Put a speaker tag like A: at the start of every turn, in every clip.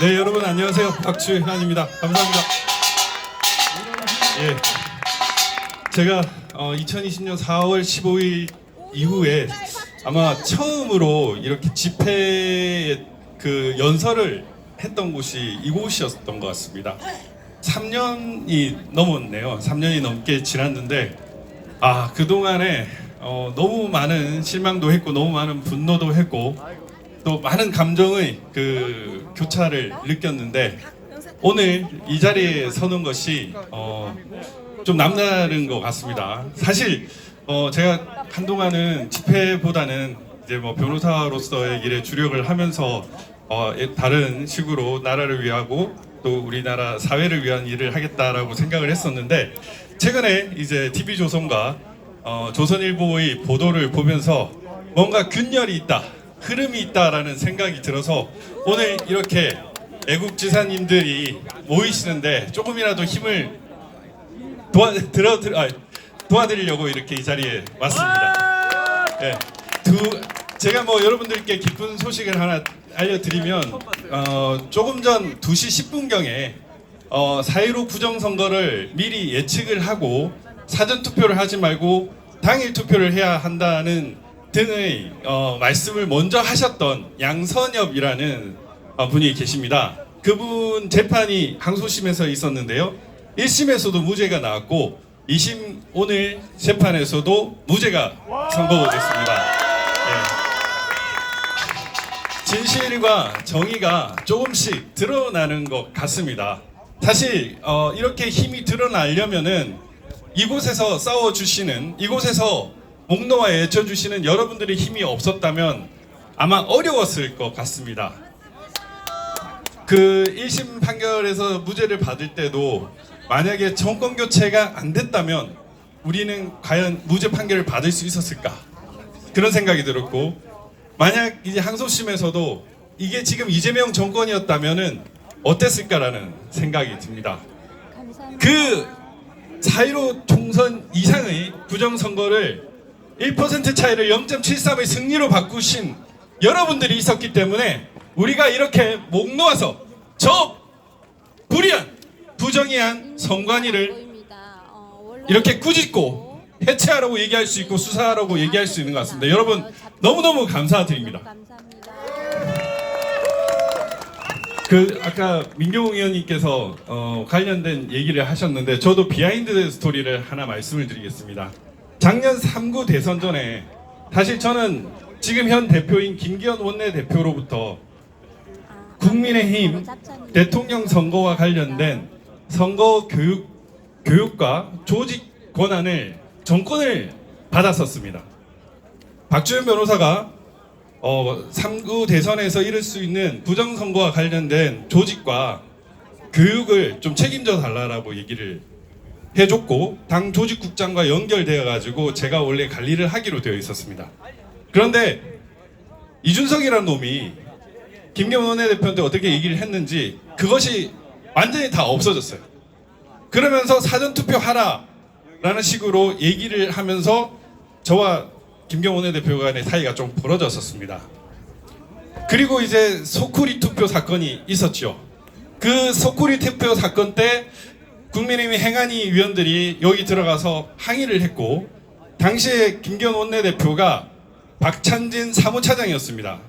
A: 네, 여러분 안녕하세요. 박주현입니다. 감사합니다. 예, 제가 2020년 4월 15일 이후에 아마 처음으로 이렇게 집회 그 연설을 했던 곳이 이곳이었던 것 같습니다. 3년이 넘었네요. 3년이 넘게 지났는데 그동안에 너무 많은 실망도 했고 너무 많은 분노도 했고 또 많은 감정의 그 교차를 느꼈는데 오늘 이 자리에 서는 것이 좀 남다른 것 같습니다. 사실 제가 한동안은 집회보다는 이제 뭐 변호사로서의 일에 주력을 하면서 다른 식으로 나라를 위하고 또 우리나라 사회를 위한 일을 하겠다라고 생각을 했었는데 최근에 이제 TV조선과 조선일보의 보도를 보면서 뭔가 균열이 있다, 흐름이 있다라는 생각이 들어서 오늘 이렇게 애국지사님들이 모이시는데 조금이라도 힘을 도와드리려고 이렇게 이 자리에 왔습니다. 네, 제가 뭐 여러분들께 기쁜 소식을 하나 알려드리면 조금 전 2시 10분경에 4.15 부정선거를 미리 예측을 하고 사전투표를 하지 말고 당일 투표를 해야 한다는 등의 말씀을 먼저 하셨던 양선엽이라는 분이 계십니다. 그분 재판이 항소심에서 있었는데요. 1심에서도 무죄가 나왔고 2심 오늘 재판에서도 무죄가 선고됐습니다. 네. 진실과 정의가 조금씩 드러나는 것 같습니다. 사실 이렇게 힘이 드러나려면은 이곳에서 싸워주시는, 이곳에서 목 놓아 외쳐주시는 여러분들의 힘이 없었다면 아마 어려웠을 것 같습니다. 그 1심 판결에서 무죄를 받을 때도 만약에 정권 교체가 안 됐다면 우리는 과연 무죄 판결을 받을 수 있었을까? 그런 생각이 들었고, 만약 이제 항소심에서도 이게 지금 이재명 정권이었다면은 어땠을까라는 생각이 듭니다. 그 4.15 총선 이상의 부정선거를 1% 차이를 0.73의 승리로 바꾸신 여러분들이 있었기 때문에 우리가 이렇게 목 놓아서 저 불의한 부정의한 선관위를 이렇게 꾸짖고 해체하라고 얘기할 수 있고 수사하라고 얘기할 수 있는 것 같습니다. 여러분 너무너무 감사드립니다. 아까 민경욱 의원님께서 관련된 얘기를 하셨는데 저도 비하인드 스토리를 하나 말씀을 드리겠습니다. 작년 3구 대선 전에 사실 저는 지금 현 대표인 김기현 원내대표로부터 국민의힘 대통령 선거와 관련된 선거 교육과 조직 권한을 정권을 받았었습니다. 박주현 변호사가 3구 대선에서 이룰 수 있는 부정선거와 관련된 조직과 교육을 좀 책임져 달라고 얘기를 해줬고 당 조직국장과 연결되어 가지고 제가 원래 관리를 하기로 되어 있었습니다. 그런데 이준석이라는 놈이 김경원 원내대표한테 어떻게 얘기를 했는지 그것이 완전히 다 없어졌어요. 그러면서 사전투표 하라 라는 식으로 얘기를 하면서 저와 김경원 원내대표 간의 사이가 좀 벌어졌었습니다. 그리고 이제 소쿠리 투표 사건이 있었죠. 그 소쿠리 투표 사건 때 국민의힘 행안위 위원들이 여기 들어가서 항의를 했고 당시에 김기현 원내대표가 박찬진 사무차장이었습니다.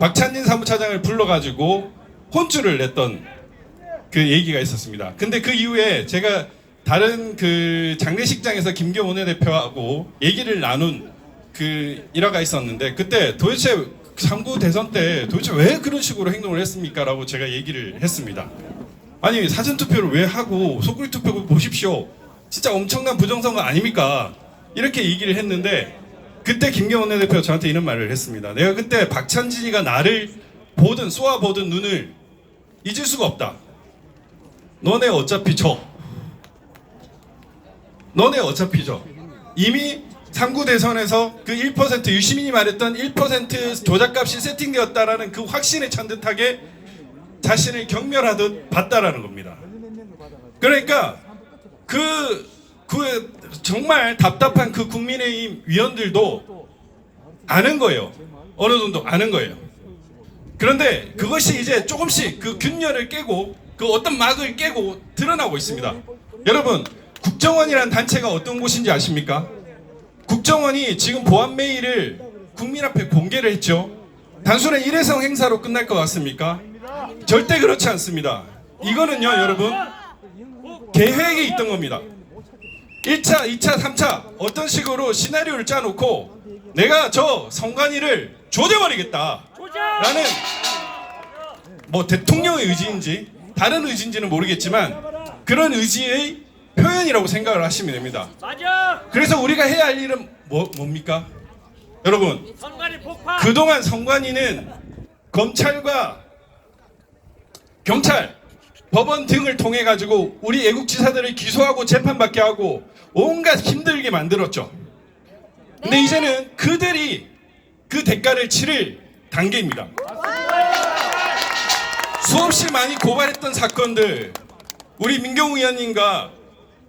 A: 박찬진 사무차장을 불러가지고 혼쭐을 냈던 그 얘기가 있었습니다. 근데 그 이후에 제가 다른 그 장례식장에서 김기현 원내대표하고 얘기를 나눈 그 일화가 있었는데 그때 도대체 3구 대선 때 도대체 왜 그런 식으로 행동을 했습니까? 라고 제가 얘기를 했습니다. 아니 사전투표를 왜 하고 소쿠리 투표 보십시오. 진짜 엄청난 부정선거 아닙니까? 이렇게 얘기를 했는데 그때 김경원 원내대표가 저한테 이런 말을 했습니다. 내가 그때 박찬진이가 나를 보든 쏘아보든 눈을 잊을 수가 없다. 너네 어차피 져. 너네 어차피 져. 이미 3구 대선에서 그 1% 유시민이 말했던 1% 조작값이 세팅되었다라는 그 확신에 찬 듯하게 자신을 경멸하듯 봤다라는 겁니다. 그러니까 그 정말 답답한 그 국민의힘 위원들도 아는 거예요. 어느 정도 아는 거예요. 그런데 그것이 이제 조금씩 그 균열을 깨고 그 어떤 막을 깨고 드러나고 있습니다. 여러분, 국정원이라는 단체가 어떤 곳인지 아십니까? 국정원이 지금 보안 메일을 국민 앞에 공개를 했죠. 단순한 일회성 행사로 끝날 것 같습니까? 절대 그렇지 않습니다. 이거는요, 여러분, 계획에 있던 겁니다. 1차, 2차, 3차 어떤 식으로 시나리오를 짜놓고 내가 저 선관위를 조져버리겠다 라는 뭐 대통령의 의지인지 다른 의지인지는 모르겠지만 그런 의지의 표현이라고 생각을 하시면 됩니다. 그래서 우리가 해야 할 일은 뭡니까? 여러분, 그동안 선관위는 검찰과 경찰, 법원 등을 통해 가지고 우리 애국지사들을 기소하고 재판받게 하고 온갖 힘들게 만들었죠. 근데 이제는 그들이 그 대가를 치를 단계입니다. 수없이 많이 고발했던 사건들, 우리 민경우 의원님과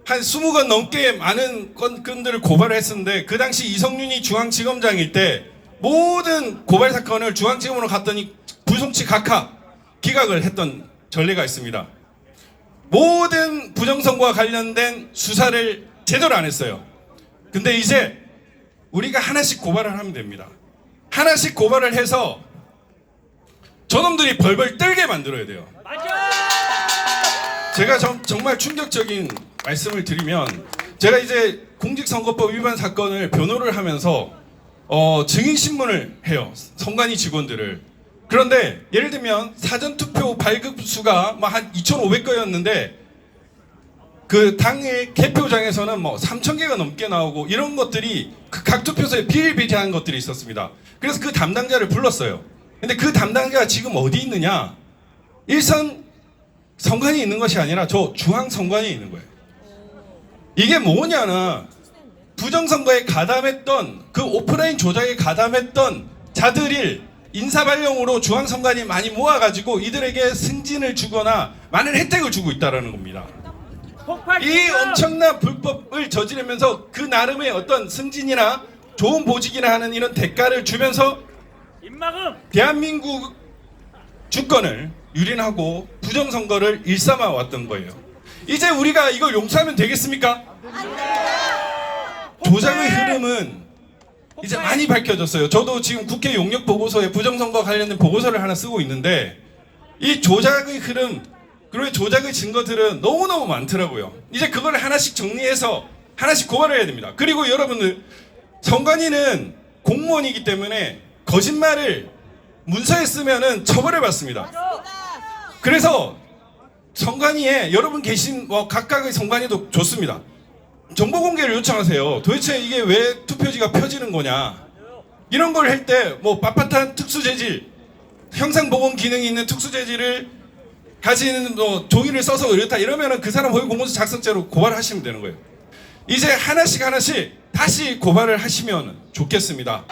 A: 한 20건 넘게 많은 건들을 고발을 했었는데 그 당시 이성윤이 중앙지검장일 때 모든 고발 사건을 중앙지검으로 갔더니 불송치 각하 기각을 했던 전례가 있습니다. 모든 부정선거와 관련된 수사를 제대로 안 했어요. 근데 이제 우리가 하나씩 고발을 하면 됩니다. 하나씩 고발을 해서 저놈들이 벌벌 떨게 만들어야 돼요. 제가 정말 충격적인 말씀을 드리면 제가 이제 공직선거법 위반 사건을 변호를 하면서 증인신문을 해요. 선관위 직원들을. 그런데 예를 들면 사전투표 발급 수가 한 2,500건이었는데 그 당일 개표장에서는 3,000개가 넘게 나오고 이런 것들이 각 투표소에 비일비재한 것들이 있었습니다. 그래서 그 담당자를 불렀어요. 근데 그 담당자가 지금 어디 있느냐? 일선 선관위에 있는 것이 아니라 저 중앙선관위에 있는 거예요. 이게 뭐냐나 부정선거에 가담했던 그 오프라인 조작에 가담했던 자들을 인사발령으로 중앙선관위 많이 모아가지고 이들에게 승진을 주거나 많은 혜택을 주고 있다는 겁니다. 이 엄청난 불법을 저지르면서 그 나름의 어떤 승진이나 좋은 보직이나 하는 이런 대가를 주면서 대한민국 주권을 유린하고 부정선거를 일삼아 왔던 거예요. 이제 우리가 이걸 용서하면 되겠습니까? 조작의 흐름은 이제 많이 밝혀졌어요. 저도 지금 국회 용역 보고서에 부정선거 관련된 보고서를 하나 쓰고 있는데 이 조작의 흐름 그리고 조작의 증거들은 너무너무 많더라고요. 이제 그걸 하나씩 정리해서 하나씩 고발을 해야 됩니다. 그리고 여러분들, 선관위는 공무원이기 때문에 거짓말을 문서에 쓰면은 처벌을 받습니다. 그래서 선관위에 여러분 계신 각각의 선관위도 좋습니다. 정보 공개를 요청하세요. 도대체 이게 왜 투표지가 펴지는 거냐? 이런 걸 할 때 빳빳한 특수재질, 형상보건 기능이 있는 특수재질을 가진 종이를 써서 이렇다 이러면은 그 사람 허위 공문서 작성죄로 고발하시면 되는 거예요. 이제 하나씩 다시 고발을 하시면 좋겠습니다.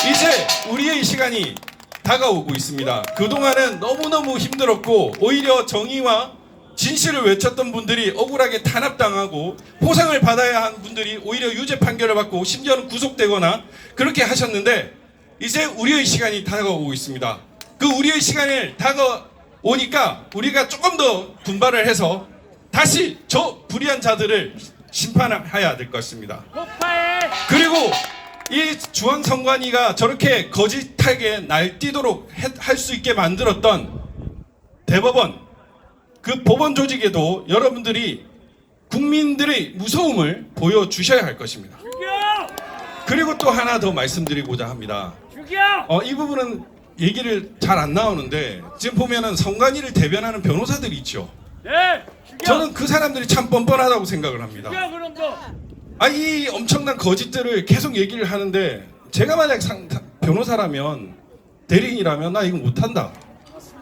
A: 이제 우리의 시간이 다가오고 있습니다. 그동안은 너무너무 힘들었고 오히려 정의와 진실을 외쳤던 분들이 억울하게 탄압당하고 포상을 받아야 한 분들이 오히려 유죄 판결을 받고 심지어는 구속되거나 그렇게 하셨는데 이제 우리의 시간이 다가오고 있습니다. 그 우리의 시간을 다가오니까 우리가 조금 더 분발을 해서 다시 저 불의한 자들을 심판해야 될 것입니다. 그리고 이 중앙선관위가 저렇게 거짓하게 날뛰도록 할 수 있게 만들었던 대법원, 그 법원 조직에도 여러분들이 국민들의 무서움을 보여주셔야 할 것입니다. 그리고 또 하나 더 말씀드리고자 합니다. 이 부분은 얘기를 잘 안 나오는데 지금 보면은 선관위를 대변하는 변호사들이 있죠. 저는 그 사람들이 참 뻔뻔하다고 생각을 합니다. 이 엄청난 거짓들을 계속 얘기를 하는데 제가 만약 변호사라면 대리인이라면 나 이거 못한다.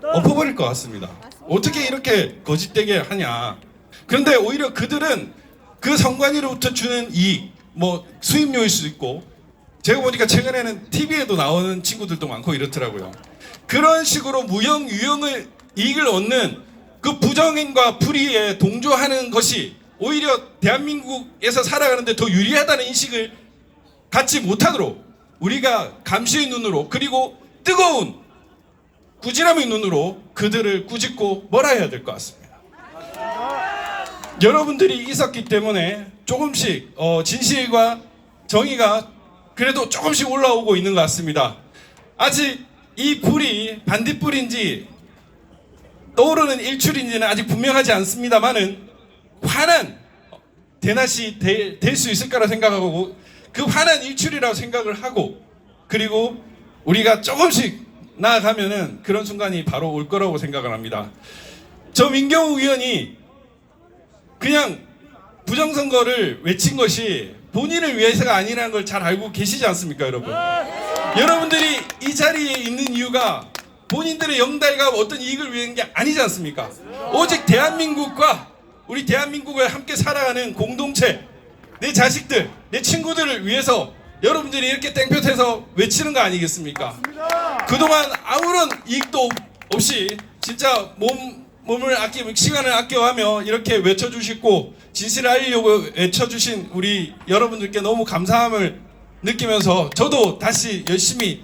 A: 엎어버릴 것 같습니다. 어떻게 이렇게 거짓되게 하냐. 그런데 오히려 그들은 그 선관위로부터 주는 이익, 수입료일 수도 있고 제가 보니까 최근에는 TV에도 나오는 친구들도 많고 이렇더라고요. 그런 식으로 무형, 유형의 이익을 얻는 그 부정행과 불의에 동조하는 것이 오히려 대한민국에서 살아가는데 더 유리하다는 인식을 갖지 못하도록 우리가 감시의 눈으로 그리고 뜨거운 꾸지람의 눈으로 그들을 꾸짖고 뭐라 해야 될 것 같습니다. 여러분들이 있었기 때문에 조금씩 진실과 정의가 그래도 조금씩 올라오고 있는 것 같습니다. 아직 이 불이 반딧불인지 떠오르는 일출인지는 아직 분명하지 않습니다만은 환한 대낮이 될 수 있을 거라 생각하고 그 환한 일출이라고 생각을 하고 그리고 우리가 조금씩 나아가면은 그런 순간이 바로 올 거라고 생각을 합니다. 저 민경욱 의원이 그냥 부정선거를 외친 것이 본인을 위해서가 아니라는 걸 잘 알고 계시지 않습니까, 여러분? 여러분들이 이 자리에 있는 이유가 본인들의 영달과 어떤 이익을 위한 게 아니지 않습니까? 오직 대한민국과 우리 대한민국을 함께 살아가는 공동체, 내 자식들, 내 친구들을 위해서 여러분들이 이렇게 땡볕에서 외치는 거 아니겠습니까? 그동안 아무런 이익도 없이 진짜 몸을 시간을 아껴하며 이렇게 외쳐주시고 진실을 알리려고 외쳐주신 우리 여러분들께 너무 감사함을 느끼면서 저도 다시 열심히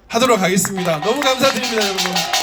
A: 하도록 하겠습니다. 너무 감사드립니다, 여러분.